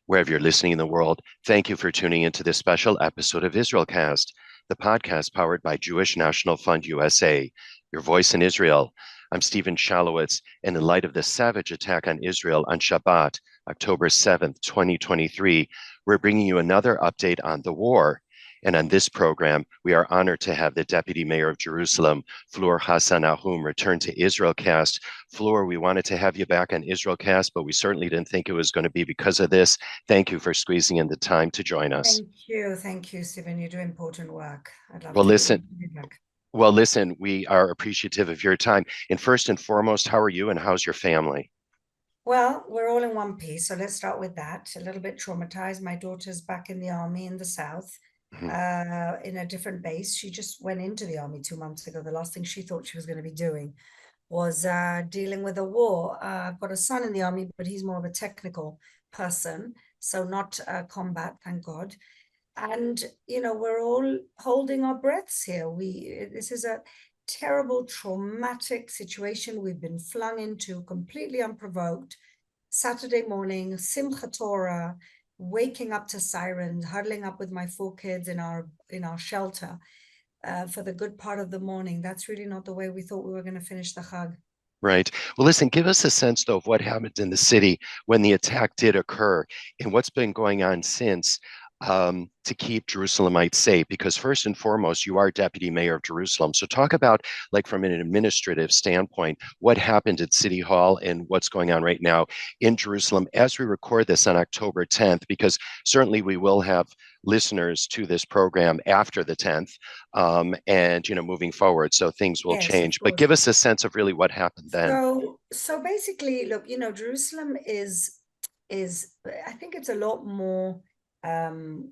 Wherever you're listening in the world, thank you for tuning into this special episode of IsraelCast, the podcast powered by Jewish National Fund USA, your voice in Israel. I'm Steven Shalowitz, and in light of the savage attack on Israel on Shabbat, October 7th, 2023, we're bringing you another update on the war. And on this program, we are honored to have the Deputy Mayor of Jerusalem, Fleur Hassan-Nahoum, return to IsraelCast. Fleur, we wanted to have you back on IsraelCast, but we certainly didn't think it was going to be because of this. Thank you for squeezing in the time to join us. Thank you, Stephen. You do important work. I'd love Well, to listen, be back. we are appreciative of your time. And first and foremost, how are you and how's your family? Well, we're all in one piece, so let's start with that. A little bit traumatized. My daughter's back in the army in the south, Mhm. in a different base. She just went into the army 2 months ago. The last thing she thought she was going to be doing was dealing with a war. I've got a son in the army, but he's more of a technical person, so not combat, thank God. And we're all holding our breaths here. This is a terrible, traumatic situation we've been flung into completely unprovoked. Saturday morning, Simchat Torah, waking up to sirens, huddling up with my 4 kids in our shelter for the good part of the morning. That's really not the way we thought we were going to finish the Chag. Right. Well, listen, give us a sense, though, of what happened in the city when the attack did occur and what's been going on since to keep Jerusalemites safe. Because first and foremost, you are Deputy Mayor of Jerusalem. So talk about, like, from an administrative standpoint, what happened at City Hall and what's going on right now in Jerusalem as we record this on October 10th, because certainly we will have listeners to this program after the 10th and, moving forward. So things will Yes, of change. But course. give us a sense of really what happened then. So basically, look, Jerusalem is I think it's a lot more um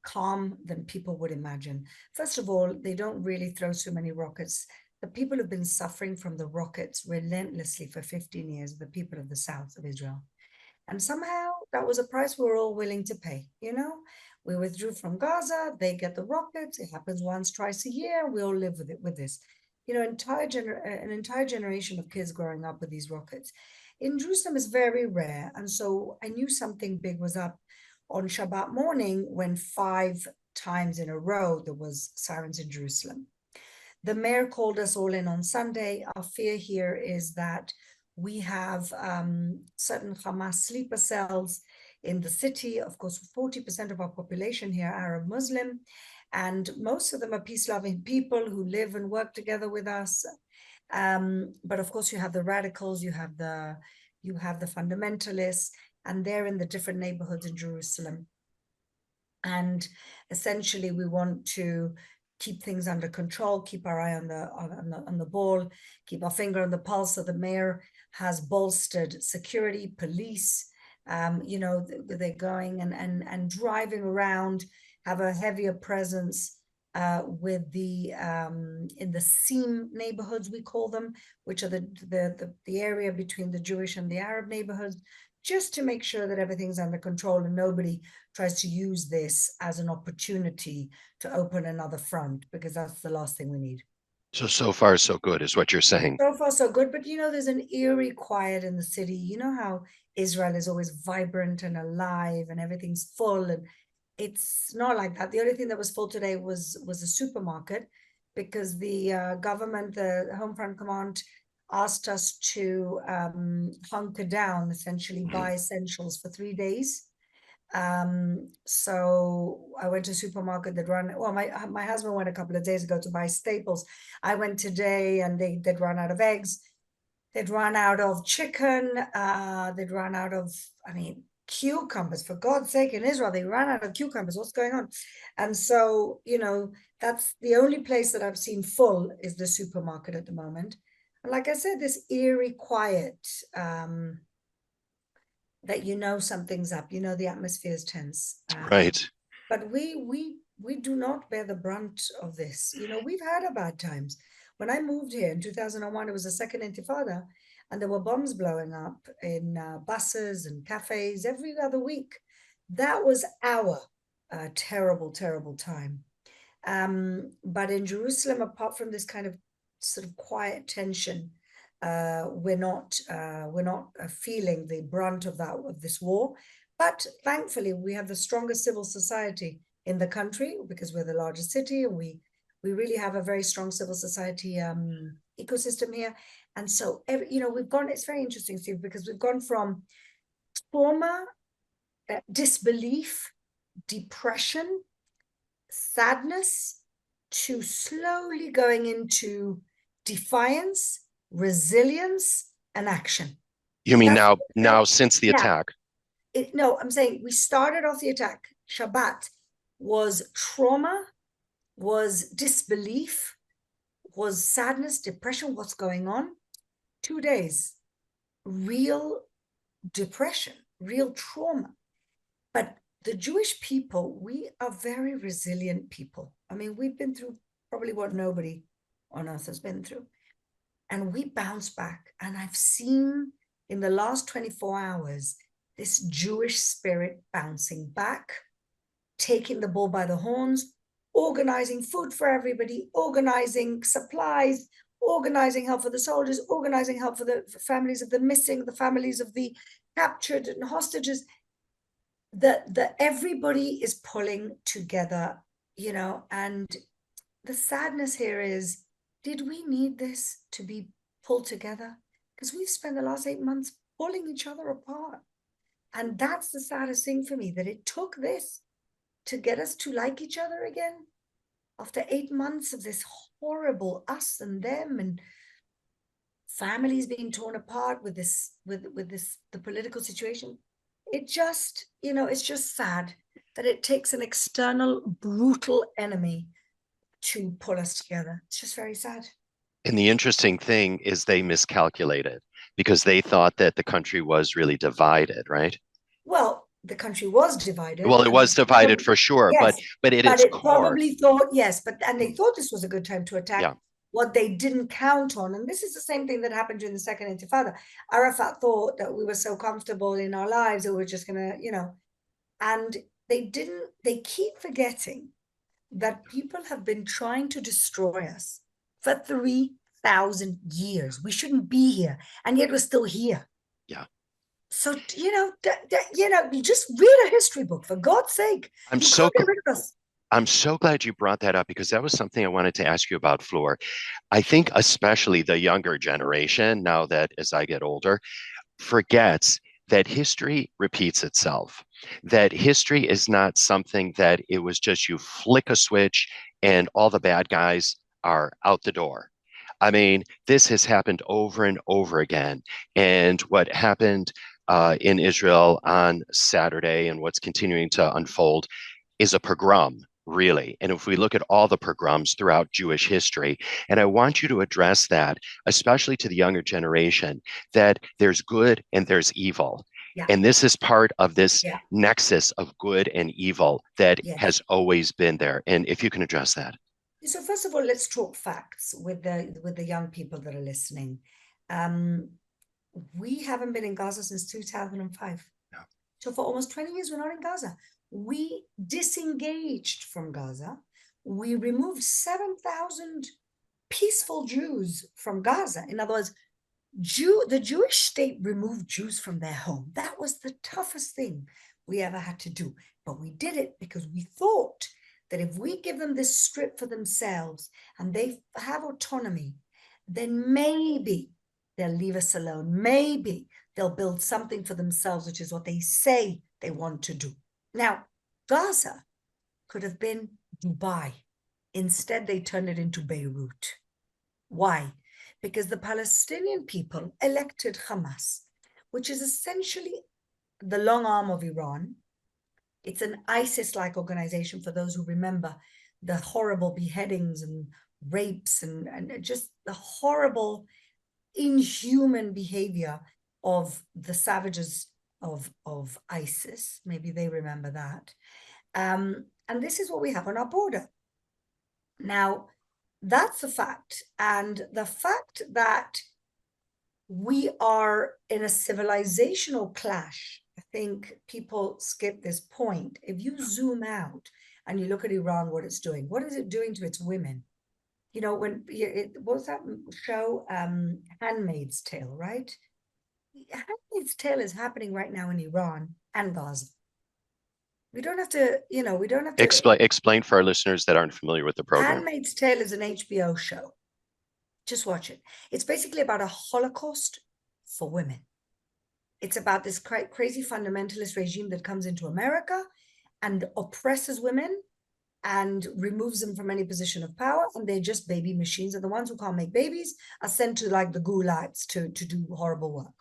calm than people would imagine. First of all, they don't really throw so many rockets. The people have been suffering from the rockets relentlessly for 15 years, the people of the south of Israel. And somehow that was a price we were all willing to pay. We withdrew from Gaza, they get the rockets. It happens once, twice a year. We all live with this. An entire generation of kids growing up with these rockets. In Jerusalem is very rare. And so I knew something big was up on Shabbat morning when 5 times in a row there was sirens in Jerusalem. The mayor called us all in on Sunday. Our fear here is that we have certain Hamas sleeper cells in the city. Of course, 40% of our population here are Arab Muslim, and most of them are peace-loving people who live and work together with us. But of course, you have the radicals, you have the fundamentalists, and they're in the different neighborhoods in Jerusalem. And essentially, we want to keep things under control, keep our eye on the ball, keep our finger on the pulse. So the mayor has bolstered security, police. They're going and driving around, have a heavier presence with the in the seam neighborhoods, we call them, which are the area between the Jewish and the Arab neighborhoods, just to make sure that everything's under control and nobody tries to use this as an opportunity to open another front, because that's the last thing we need. So far, so good is what you're saying. So far, so good. But there's an eerie quiet in the city. You know how Israel is always vibrant and alive and everything's full, and it's not like that. The only thing that was full today was a supermarket, because the government, the Home Front Command, asked us to hunker down, essentially buy essentials for 3 days. So I went to a supermarket that run, well, my husband went a couple of days ago to buy staples. I went today and they'd run out of eggs. They'd run out of chicken. They'd run out of, cucumbers. For God's sake, in Israel, they ran out of cucumbers. What's going on? And so, that's the only place that I've seen full is the supermarket at the moment. And like I said, this eerie quiet, that something's up, the atmosphere is tense. Right. But we do not bear the brunt of this. We've had our bad times. When I moved here in 2001, it was the second Intifada, and there were bombs blowing up in buses and cafes every other week. That was our terrible, terrible time. But in Jerusalem, apart from this kind of sort of quiet tension, we're not feeling the brunt of this war, But thankfully, we have the strongest civil society in the country because we're the largest city, and we really have a very strong civil society ecosystem here. And so, we've gone, it's very interesting, Steve, because we've gone from trauma, disbelief, depression, sadness, to slowly going into defiance, resilience, and action. You mean now since the attack? No, I'm saying we started off the attack. Shabbat was trauma, was disbelief, was sadness, depression, what's going on? 2 days, real depression, real trauma. But the Jewish people, we are very resilient people. I mean, we've been through probably what nobody on earth has been through. And we bounce back. And I've seen in the last 24 hours, this Jewish spirit bouncing back, taking the bull by the horns, organizing food for everybody, organizing supplies, organizing help for the soldiers, organizing help for the families of the missing, the families of the captured and hostages. Everybody is pulling together, and the sadness here is, did we need this to be pulled together? Because we've spent the last 8 months pulling each other apart. And that's the saddest thing for me, that it took this to get us to like each other again. After 8 months of this horrible us and them, and families being torn apart with the political situation. It just, it's just sad that it takes an external brutal enemy to pull us together. It's just very sad. And the interesting thing is they miscalculated because they thought that the country was really divided, right? Well, the country was divided. Well, it was divided for sure, yes, but at its core, probably thought, yes, and they thought this was a good time to attack. Yeah. What they didn't count on, and this is the same thing that happened during the Second Intifada. Arafat thought that we were so comfortable in our lives that we're just gonna, and they keep forgetting that people have been trying to destroy us for 3,000 years. We shouldn't be here, and yet we're still here. Yeah. So, you just read a history book, for God's sake. You can't get rid of us. I'm so glad you brought that up, because that was something I wanted to ask you about, Fleur. I think especially the younger generation, now that as I get older, forgets that history repeats itself, that history is not something that it was just you flick a switch and all the bad guys are out the door. I mean, this has happened over and over again. And what happened in Israel on Saturday and what's continuing to unfold is a pogrom, really. And if we look at all the pogroms throughout Jewish history, and I want you to address that, especially to the younger generation, that there's good and there's evil. Yeah. And this is part of this nexus of good and evil that has always been there. And if you can address that. So first of all, let's talk facts with the young people that are listening. We haven't been in Gaza since 2005. No. So for almost 20 years, we're not in Gaza. We disengaged from Gaza. We removed 7,000 peaceful Jews from Gaza. In other words, the Jewish state removed Jews from their home. That was the toughest thing we ever had to do. But we did it because we thought that if we give them this strip for themselves and they have autonomy, then maybe they'll leave us alone. Maybe they'll build something for themselves, which is what they say they want to do. Now, Gaza could have been Dubai. Instead, they turned it into Beirut. Why? Because the Palestinian people elected Hamas, which is essentially the long arm of Iran. It's an ISIS-like organization, for those who remember the horrible beheadings and rapes and just the horrible, inhuman behavior of the savages of ISIS. Maybe they remember that. And this is what we have on our border. Now, that's a fact. And the fact that we are in a civilizational clash, I think people skip this point. If you zoom out and you look at Iran, what it's doing, what is it doing to its women? What was that show, Handmaid's Tale, right? Handmaid's Tale is happening right now in Iran. and Gaza. We don't have to, we don't have to. Explain for our listeners that aren't familiar with the program. Handmaid's Tale is an HBO show. Just watch it. It's basically about a Holocaust for women. It's about this crazy fundamentalist regime that comes into America and oppresses women and removes them from any position of power, and they're just baby machines. And the ones who can't make babies are sent to like the gulags to do horrible work.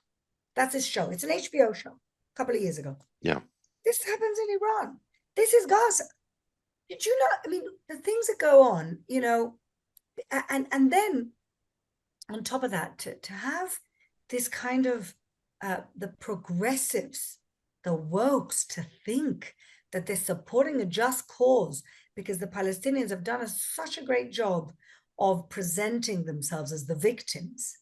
That's his show. It's an HBO show a couple of years ago. Yeah. This happens in Iran. This is Gaza. Did you know? I mean, the things that go on, and then on top of that, to have this kind of the progressives, the wokes, to think that they're supporting a just cause because the Palestinians have done such a great job of presenting themselves as the victims.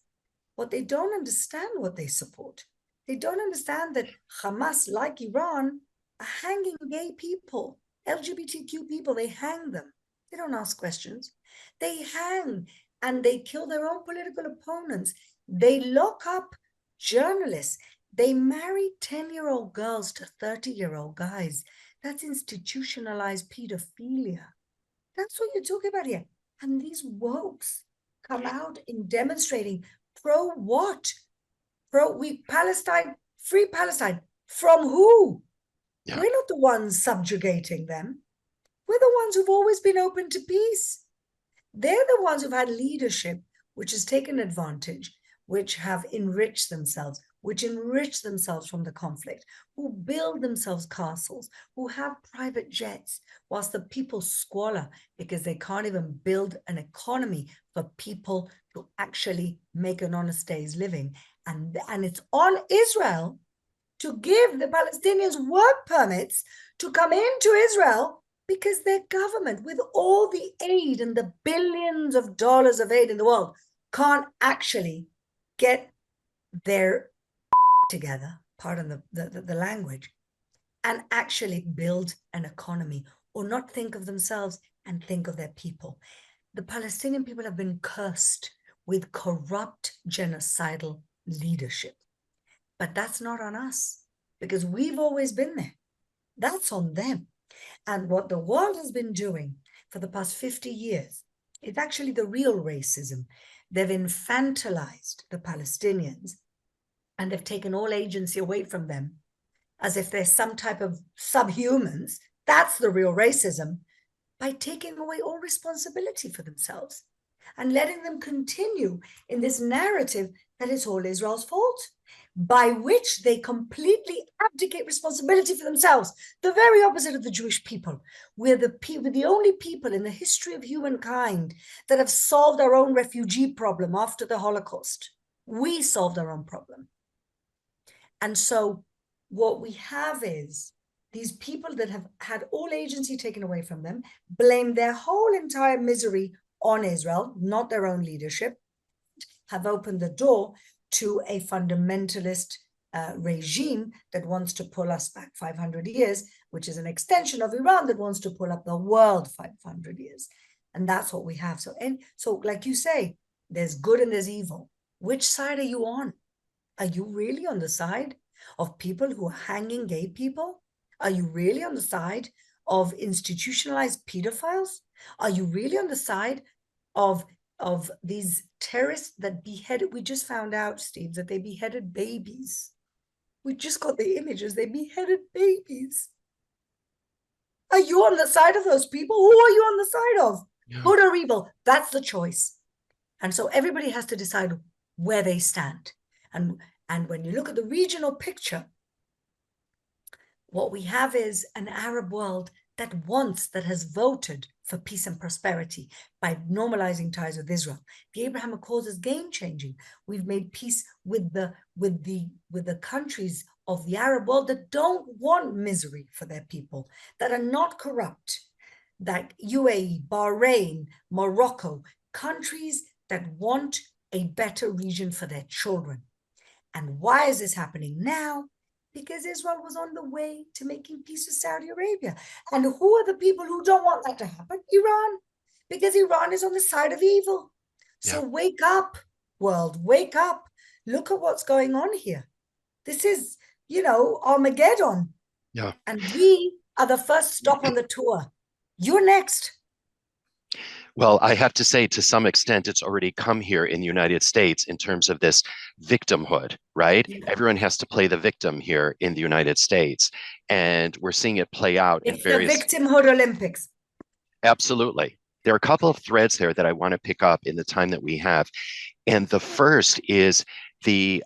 What they don't understand what they support. They don't understand that Hamas, like Iran, are hanging gay people, LGBTQ people. They hang them. They don't ask questions. They hang and they kill their own political opponents. They lock up journalists. They marry 10-year-old girls to 30-year-old guys. That's institutionalized pedophilia. That's what you're talking about here. And these wokes come out in demonstrating pro what? Palestine, free Palestine. From who? Yeah. We're not the ones subjugating them. We're the ones who've always been open to peace. They're the ones who've had leadership, which has taken advantage, which have enriched themselves, from the conflict, who build themselves castles, who have private jets, whilst the people squalor because they can't even build an economy for people to actually make an honest day's living. And it's on Israel to give the Palestinians work permits to come into Israel because their government, with all the aid and the billions of dollars of aid in the world, can't actually get their together, pardon the language, and actually build an economy or not think of themselves and think of their people. The Palestinian people have been cursed with corrupt genocidal leadership. But that's not on us because we've always been there. That's on them. And what the world has been doing for the past 50 years is actually the real racism. They've infantilized the Palestinians and they've taken all agency away from them as if they're some type of subhumans. That's the real racism, by taking away all responsibility for themselves and letting them continue in this narrative that it's all Israel's fault, by which they completely abdicate responsibility for themselves. The very opposite of the Jewish people. We're the only people in the history of humankind that have solved our own refugee problem after the Holocaust. We solved our own problem. And so what we have is these people that have had all agency taken away from them, blame their whole entire misery on Israel, not their own leadership, have opened the door to a fundamentalist regime that wants to pull us back 500 years, which is an extension of Iran that wants to pull up the world 500 years. And that's what we have. So like you say, there's good and there's evil. Which side are you on? Are you really on the side of people who are hanging gay people? Are you really on the side of institutionalized pedophiles? Are you really on the side of these terrorists that beheaded? We just found out, Steve, that they beheaded babies. We just got the images. They beheaded babies. Are you on the side of those people? Who are you on the side of? Yeah. Good or evil? That's the choice. And so everybody has to decide where they stand. And when you look at the regional picture, what we have is an Arab world that has voted for peace and prosperity by normalizing ties with Israel. The Abraham Accords is game-changing. We've made peace with the countries of the Arab world that don't want misery for their people, that are not corrupt, like UAE, Bahrain, Morocco, countries that want a better region for their children. And why is this happening now? Because Israel was on the way to making peace with Saudi Arabia. And who are the people who don't want that to happen? Iran. Because Iran is on the side of evil. So wake up, world, wake up. Look at what's going on here. This is, Armageddon. Yeah. And we are the first stop on the tour. You're next. Well, I have to say, to some extent, it's already come here in the United States in terms of this victimhood, right? Yeah. Everyone has to play the victim here in the United States. And we're seeing it play out in It's the various. victimhood Olympics. Absolutely. There are a couple of threads there that I want to pick up in the time that we have. And the first is the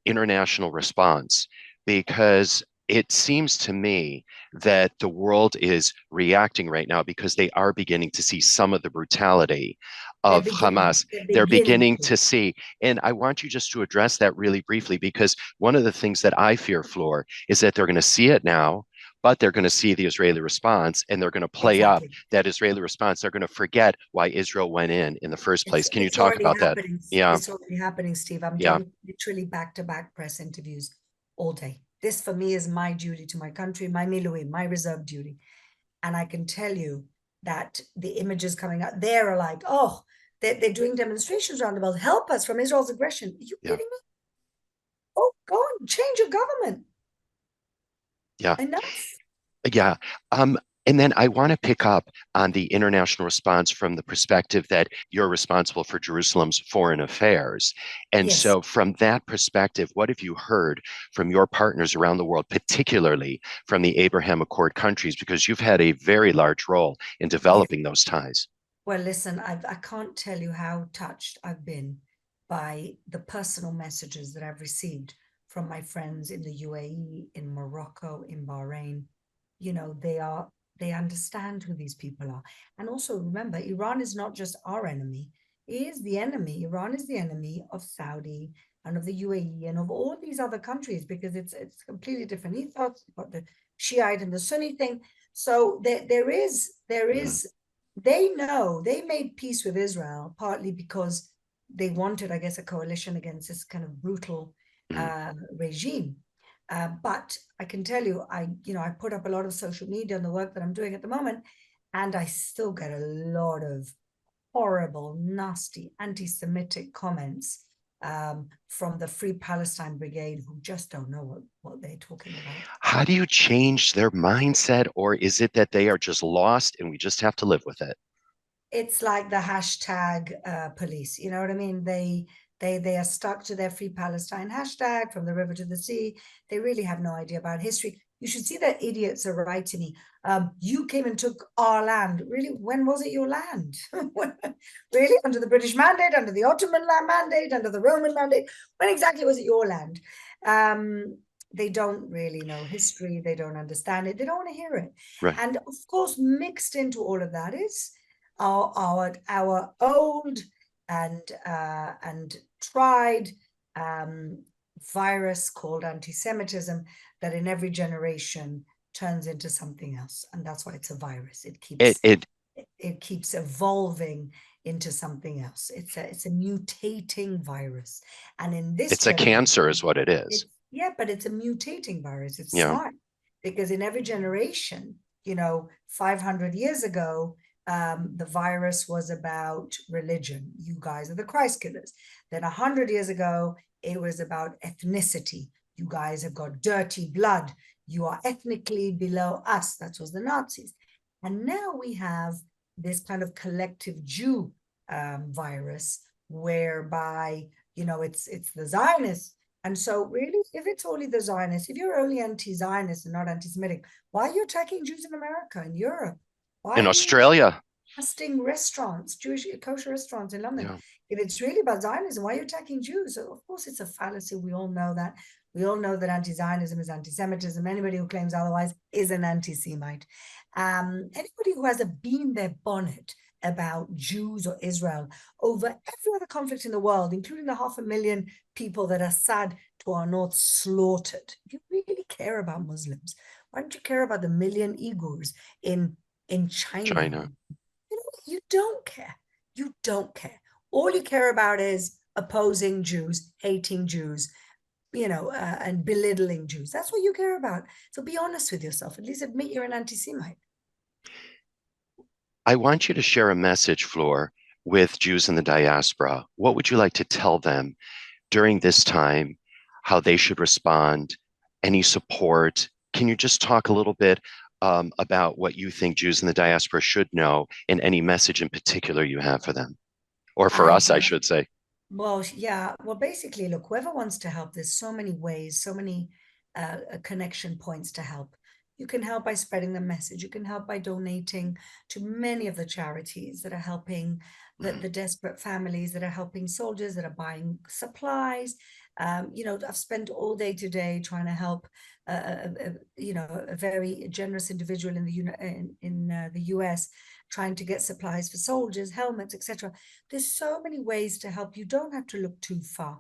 international response, because it seems to me that the world is reacting right now because they are beginning to see some of the brutality They're of beginning. Hamas. They're They're beginning beginning to. to see. And I want you just to address that really briefly, because one of the things that I fear, Fleur, is that they're going to see it now, but they're going to see the Israeli response and they're going to play up Exactly. that Israeli response. They're going to forget why Israel went in the first place. Can you It's talk already about that? happening. Yeah, It's already happening, Steve. I'm yeah, doing literally back-to-back press interviews all day. This for me is my duty to my country, my miluim, my reserve duty. And I can tell you that the images coming out there are like, oh, they're doing demonstrations around the world. Help us from Israel's aggression. Are you yeah, kidding me? Oh, go on, change your government. yeah. Enough. Yeah. Um, and then I want to pick up on the international response from the perspective that you're responsible for Jerusalem's foreign affairs. And Yes. so, from that perspective, what have you heard from your partners around the world, particularly from the Abraham Accord countries? Because you've had a very large role in Yes. developing those ties. Well, listen, I can't tell you how touched I've been by the personal messages that I've received from my friends in the UAE, in Morocco, in Bahrain. You know, they understand who these people are. And also remember, Iran is not just our enemy, it is the enemy. Iran is the enemy of Saudi and of the UAE and of all these other countries, because it's completely different ethos. You've got the Shiite and the Sunni thing. So there Mhm. is they know they made peace with Israel partly because they wanted, I guess, a coalition against this kind of brutal Mhm. regime. But I can tell you, I put up a lot of social media on the work that I'm doing at the moment, and I still get a lot of horrible, nasty, anti-Semitic comments from the Free Palestine Brigade, who just don't know what they're talking about. How do you change their mindset, or is it that they are just lost and we just have to live with it? It's like the hashtag police. You know what I mean? They are stuck to their Free Palestine hashtag from the river to the sea. They really have no idea about history. You should see that idiots are writing me. You came and took our land. Really? When was it your land? Really? Under the British mandate, under the Ottoman mandate, under the Roman mandate? When exactly was it your land? They don't really know history. They don't understand it. They don't want to hear it. Right. And of course, mixed into all of that is our old and tried virus called anti-Semitism that in every generation turns into something else, and that's why it's a virus. It It keeps it it keeps evolving into something else. It's a mutating virus, and in this it's a cancer, generation, is what it is. but it's a mutating virus. It's Yeah. smart because in every generation, 500 years ago, the virus was about religion. You guys are the Christ killers. Then 100 years ago, it was about ethnicity. You guys have got dirty blood. You are ethnically below us. That was the Nazis. And now we have this kind of collective Jew virus, whereby it's the Zionists. And so, really, if it's only the Zionists, if you're only anti-Zionist and not anti-Semitic, why are you attacking Jews in America and Europe? Why In are you Australia. busting restaurants, Jewish kosher restaurants in London? Yeah. If it's really about Zionism, why are you attacking Jews? So of course, it's a fallacy. We all know that. We all know that anti-Zionism is anti-Semitism. Anybody who claims otherwise is an anti-Semite. Anybody who has a bee in their bonnet about Jews or Israel over every other conflict in the world, including the 500,000 people that Assad to our north slaughtered. If you really care about Muslims, why don't you care about the million Uyghurs in China? China. You don't care. You don't care. All you care about is opposing Jews, hating Jews, and belittling Jews. That's what you care about. So be honest with yourself. At least admit you're an anti-Semite. I want you to share a message, Fleur, with Jews in the diaspora. What would you like to tell them during this time, how they should respond, any support, can you just talk a little bit about what you think Jews in the diaspora should know and any message in particular you have for them? Or for I us, I have, should say. well, yeah, well, basically, look, whoever wants to help, there's so many ways, so many connection points to help. You can help by spreading the message. You can help by donating to many of the charities that are helping the desperate families, that are helping soldiers, that are buying supplies. I've spent all day today trying to help, a very generous individual in the US, trying to get supplies for soldiers, helmets, etc. There's so many ways to help. You don't have to look too far.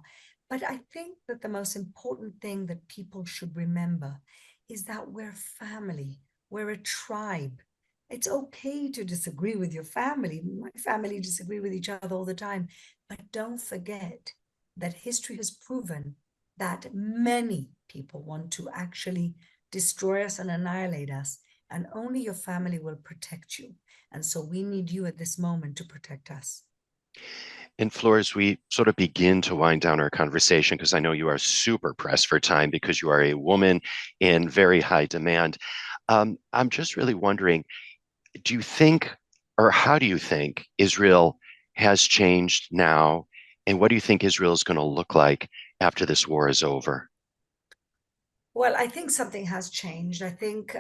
But I think that the most important thing that people should remember is that we're family, we're a tribe. It's okay to disagree with your family. My family disagree with each other all the time. But don't forget that history has proven that many people want to actually destroy us and annihilate us, and only your family will protect you. And so we need you at this moment to protect us. And Fleur, as we sort of begin to wind down our conversation, because I know you are super pressed for time because you are a woman in very high demand, I'm just really wondering, do you think, or how do you think Israel has changed now? And what do you think Israel is going to look like after this war is over? Well, I think something has changed. I think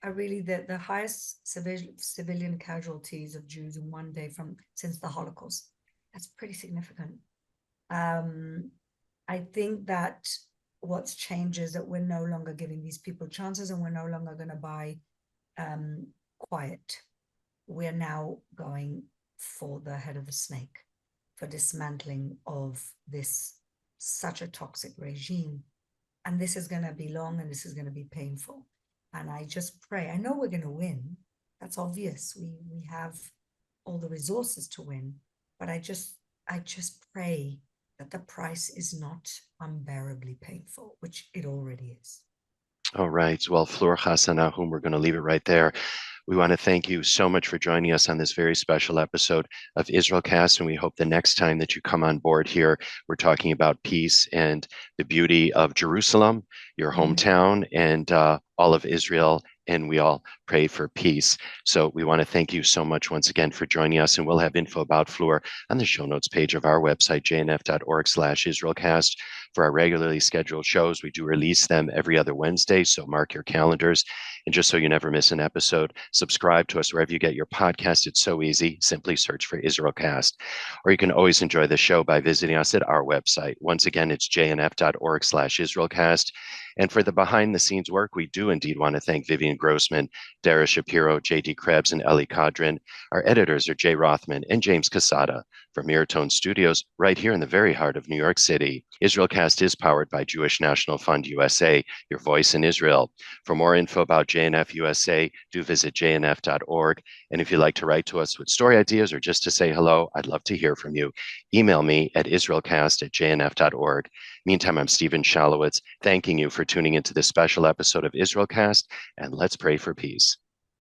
really the highest civilian casualties of Jews in one day since the Holocaust. That's pretty significant. Um, I think that what's changed is that we're no longer giving these people chances, and we're no longer going to buy quiet. We're now going for the head of the snake, for dismantling of this such a toxic regime. And this is going to be long, and this is going to be painful. And I just pray, I know we're going to win. That's obvious. We have all the resources to win. But I just pray that the price is not unbearably painful, which it already is. All right. Well, Fleur Hassan-Nahoum, we're going to leave it right there. We want to thank you so much for joining us on this very special episode of IsraelCast, and we hope the next time that you come on board here, we're talking about peace and the beauty of Jerusalem, your hometown, and all of Israel, and we all pray for peace. So we want to thank you so much once again for joining us, and we'll have info about Fleur on the show notes page of our website, jnf.org/IsraelCast. For our regularly scheduled shows, we do release them every other Wednesday, so mark your calendars. And just so you never miss an episode, subscribe to us wherever you get your podcast. It's so easy. Simply search for IsraelCast. Or you can always enjoy the show by visiting us at our website. Once again, it's jnf.org/IsraelCast. And for the behind the scenes work, we do indeed want to thank Vivian Grossman, Dara Shapiro, JD Krebs, and Ellie Cadrin. Our editors are Jay Rothman and James Casada from Miratone Studios, right here in the very heart of New York City. IsraelCast is powered by Jewish National Fund USA, your voice in Israel. For more info about JNF USA, do visit jnf.org. And if you'd like to write to us with story ideas or just to say hello, I'd love to hear from you. Email me at israelcast@jnf.org. Meantime, I'm Steven Shalowitz, thanking you for tuning into this special episode of IsraelCast, and let's pray for peace.